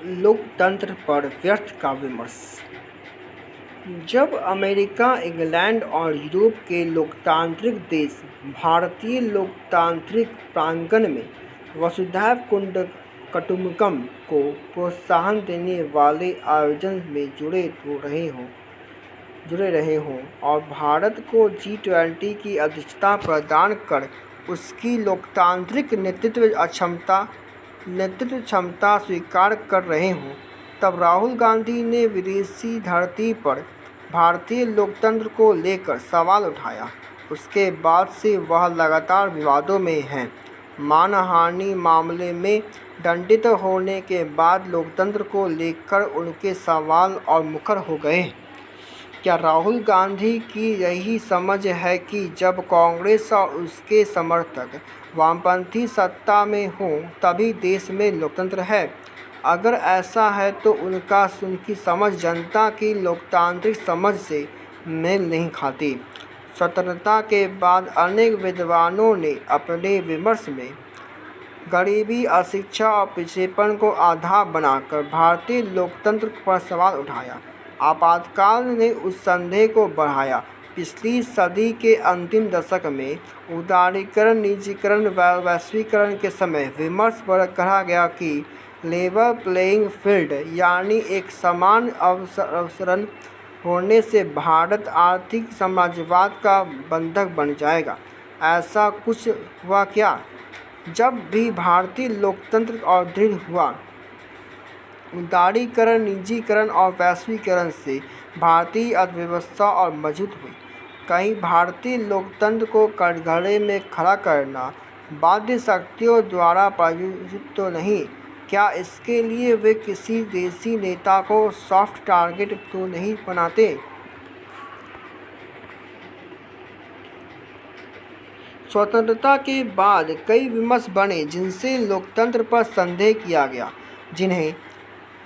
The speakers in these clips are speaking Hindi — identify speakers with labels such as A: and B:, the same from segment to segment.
A: लोकतंत्र पर व्यर्थ का विमर्श। जब अमेरिका, इंग्लैंड और यूरोप के लोकतांत्रिक देश भारतीय लोकतांत्रिक प्रांगण में वसुधैव कुटुंबकम को प्रोत्साहन देने वाले आयोजन में जुड़े रहे हों और भारत को G20 की अध्यक्षता प्रदान कर उसकी लोकतांत्रिक नेतृत्व क्षमता स्वीकार कर रहे हों, तब राहुल गांधी ने विदेशी धरती पर भारतीय लोकतंत्र को लेकर सवाल उठाया। उसके बाद से वह लगातार विवादों में हैं। मानहानि मामले में दंडित होने के बाद लोकतंत्र को लेकर उनके सवाल और मुखर हो गए। क्या राहुल गांधी की यही समझ है कि जब कांग्रेस और उसके समर्थक वामपंथी सत्ता में हों तभी देश में लोकतंत्र है? अगर ऐसा है तो उनकी समझ जनता की लोकतांत्रिक समझ से मेल नहीं खाती। स्वतंत्रता के बाद अनेक विद्वानों ने अपने विमर्श में गरीबी, अशिक्षा और पिछड़ेपन को आधार बनाकर भारतीय लोकतंत्र पर सवाल उठाया। आपातकाल ने उस संदेह को बढ़ाया। पिछली सदी के अंतिम दशक में उदारीकरण, निजीकरण, वैश्वीकरण के समय विमर्श पर कहा गया कि लेवल प्लेइंग फील्ड यानी एक समान अवसर होने से भारत आर्थिक साम्राज्यवाद का बंधक बन जाएगा। ऐसा कुछ हुआ क्या? जब भी भारतीय लोकतंत्र और दृढ़ हुआ, उदारीकरण, निजीकरण और वैश्वीकरण से भारतीय अर्थव्यवस्था और मजबूत हुई। कहीं भारतीय लोकतंत्र को कटघरे में खड़ा करना बाह्य शक्तियों द्वारा प्रायोजित तो नहीं? क्या इसके लिए वे किसी देशी नेता को सॉफ्ट टारगेट तो नहीं बनाते? स्वतंत्रता के बाद कई विमर्श बने जिनसे लोकतंत्र पर संदेह किया गया, जिन्हें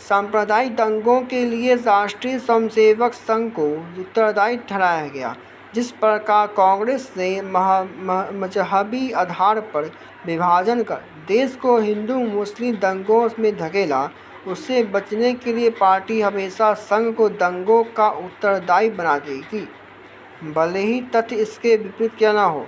A: सांप्रदायिक दंगों के लिए राष्ट्रीय स्वयंसेवक संघ को उत्तरदायी ठहराया गया। जिस प्रकार कांग्रेस ने मजहबी आधार पर विभाजन कर देश को हिंदू मुस्लिम दंगों में धकेला, उससे बचने के लिए पार्टी हमेशा संघ को दंगों का उत्तरदायी बनाती थी, भले ही तथ्य इसके विपरीत क्यों न हो।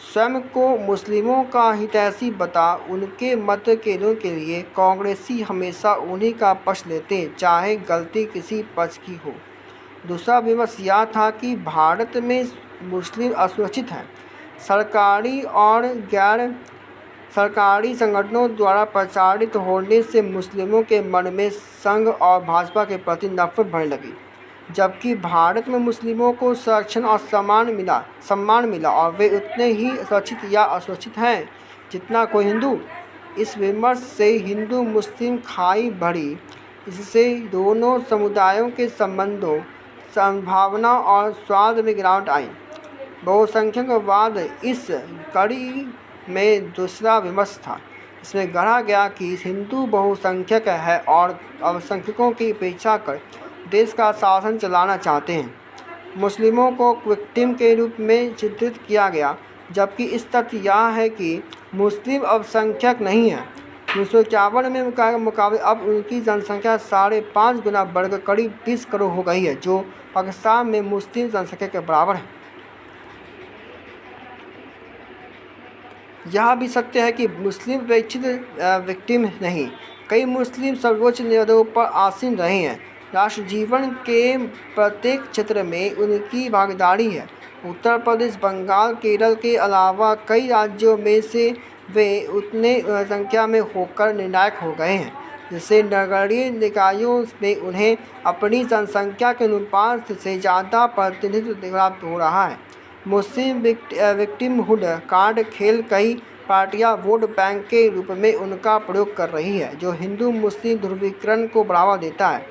A: स्वयं को मुस्लिमों का हितैषी बता उनके मत के लिए कांग्रेसी हमेशा उन्हीं का पक्ष लेते, चाहे गलती किसी पक्ष की हो। दूसरा विमर्श यह था कि भारत में मुस्लिम असुरक्षित हैं। सरकारी और गैर सरकारी संगठनों द्वारा प्रचारित होने से मुस्लिमों के मन में संघ और भाजपा के प्रति नफरत बढ़ने लगी, जबकि भारत में मुस्लिमों को संरक्षण और सम्मान मिला और वे उतने ही सुरक्षित या असुरक्षित हैं जितना कोई हिंदू। इस विमर्श से हिंदू मुस्लिम खाई बढ़ी। इससे दोनों समुदायों के संबंधों, संभावना और स्वाद में गिरावट आई। बहुसंख्यकवाद इस कड़ी में दूसरा विमर्श था। इसमें गढ़ा गया कि हिंदू बहुसंख्यक है और अल्पसंख्यकों की उपेक्षा कर देश का शासन चलाना चाहते हैं। मुस्लिमों को विक्टिम के रूप में चित्रित किया गया, जबकि इस तथ्य यह है कि मुस्लिम अल्पसंख्यक नहीं है। 1951 में मुकाबले अब उनकी जनसंख्या 5.5 गुना बढ़कर करीब 30 करोड़ हो गई है, जो पाकिस्तान में मुस्लिम जनसंख्या के बराबर है। यह भी सत्य है कि मुस्लिम अपेक्षित विक्टिम नहीं। कई मुस्लिम सर्वोच्च पदों पर आसीन रहे हैं। राष्ट्र जीवन के प्रत्येक क्षेत्र में उनकी भागीदारी है। उत्तर प्रदेश, बंगाल, केरल के अलावा कई राज्यों में से वे उतने संख्या में होकर निर्णायक हो गए हैं, जिससे नगरीय निकायों में उन्हें अपनी जनसंख्या के अनुपात से ज़्यादा प्रतिनिधित्व प्राप्त हो रहा है। मुस्लिम विक्टिमहुड कार्ड खेल कई पार्टियां वोट बैंक के रूप में उनका प्रयोग कर रही है, जो हिंदू मुस्लिम ध्रुवीकरण को बढ़ावा देता है।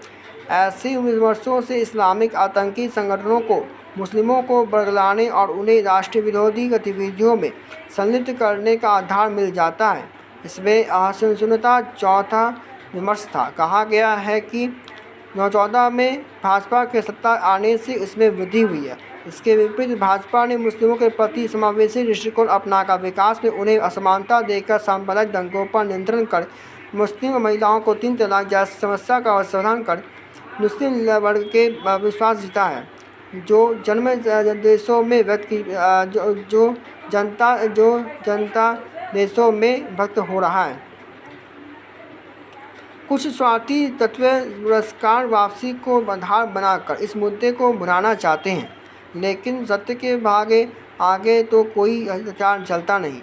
A: ऐसे विमर्शों से इस्लामिक आतंकी संगठनों को मुस्लिमों को बरगलाने और उन्हें राष्ट्र विरोधी गतिविधियों में संलिप्त करने का आधार मिल जाता है। इसमें असहिष्णुता चौथा विमर्श था। कहा गया है कि 2014 में भाजपा के सत्ता आने से इसमें वृद्धि हुई है। इसके विपरीत भाजपा ने मुस्लिमों के प्रति समावेशी दृष्टिकोण अपनाकर विकास में उन्हें असमानता देकर सांप्रदायिक दंगों पर नियंत्रण कर मुस्लिम महिलाओं को 3 तलाक जैसी समस्या का समाधान कर मुस्लिम वर्ग के विश्वास जीता है, जो जन्म देशों में व्यक्त की जो जनता देशों में व्यक्त हो रहा है। कुछ स्वार्थी तत्व पुरस्कार वापसी को आधार बनाकर इस मुद्दे को भुनाना चाहते हैं, लेकिन सत्य के आगे तो कोई हथियार चलता नहीं।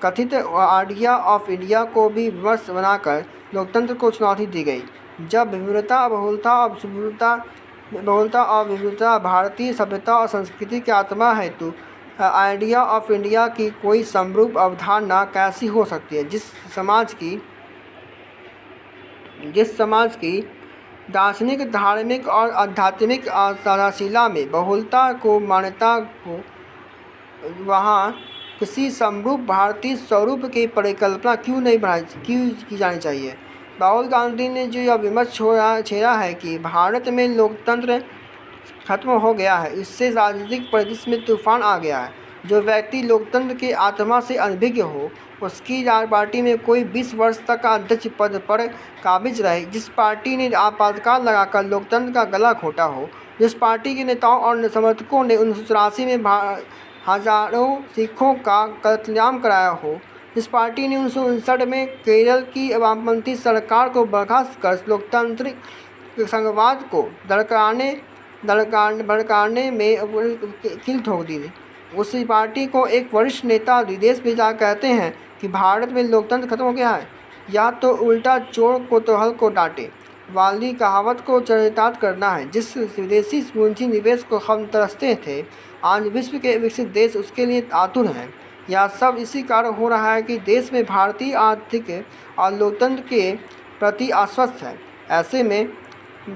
A: कथित आइडिया ऑफ इंडिया को भी विमर्श बनाकर लोकतंत्र को चुनौती दी गई। जब विविधता, बहुलता और विविधता भारतीय सभ्यता और संस्कृति की आत्मा है, तो आइडिया ऑफ इंडिया की कोई समरूप अवधारणा कैसी हो सकती है, जिस समाज की दार्शनिक, धार्मिक और आध्यात्मिक आधारशिला में बहुलता को मान्यता हो, वहाँ किसी समरूप भारतीय स्वरूप की परिकल्पना क्यों की जानी चाहिए। राहुल गांधी ने जो यह विमर्श छेड़ा है कि भारत में लोकतंत्र खत्म हो गया है, इससे राजनीतिक परिदृश्य में तूफान आ गया है। जो व्यक्ति लोकतंत्र की आत्मा से अनभिज्ञ हो, उसकी पार्टी में कोई 20 वर्ष तक अध्यक्ष पद पर काबिज रहे, जिस पार्टी ने आपातकाल लगाकर लोकतंत्र का गला घोंटा हो, जिस पार्टी के नेताओं और समर्थकों ने 1984 में हजारों सिखों का कत्लेआम कराया हो, जिस पार्टी ने 1959 में केरल की वामपंथी सरकार को बर्खास्त कर लोकतांत्रिक संघवाद को भड़काने में कील ठोक दी। उसी पार्टी को एक वरिष्ठ नेता विदेश भेजा कहते हैं कि भारत में लोकतंत्र खत्म हो गया है, या तो उल्टा चोर को तो हल को डांटे वाली कहावत को चरितार्थ करना है। जिस विदेशी पूंजी निवेश को हम तरसते थे, आज विश्व के विकसित देश उसके लिए आतुर हैं। यह सब इसी कारण हो रहा है कि देश में भारतीय आर्थिक और लोकतंत्र के प्रति आश्वस्त है। ऐसे में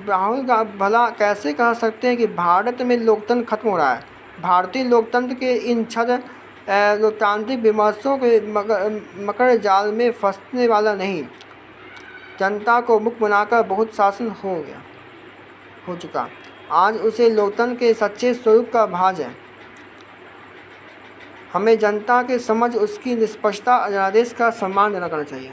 A: राहुल भला कैसे कह सकते हैं कि भारत में लोकतंत्र खत्म हो रहा है। भारतीय लोकतंत्र के इन लोकतांत्रिक विमर्शों के मकर जाल में फंसने वाला नहीं। जनता को मुक्त बनाकर बहुत शासन हो चुका, आज उसे लोकतंत्र के सच्चे स्वरूप का भाज है। हमें जनता के समझ उसकी निष्पक्षता जनादेश का सम्मान करना चाहिए।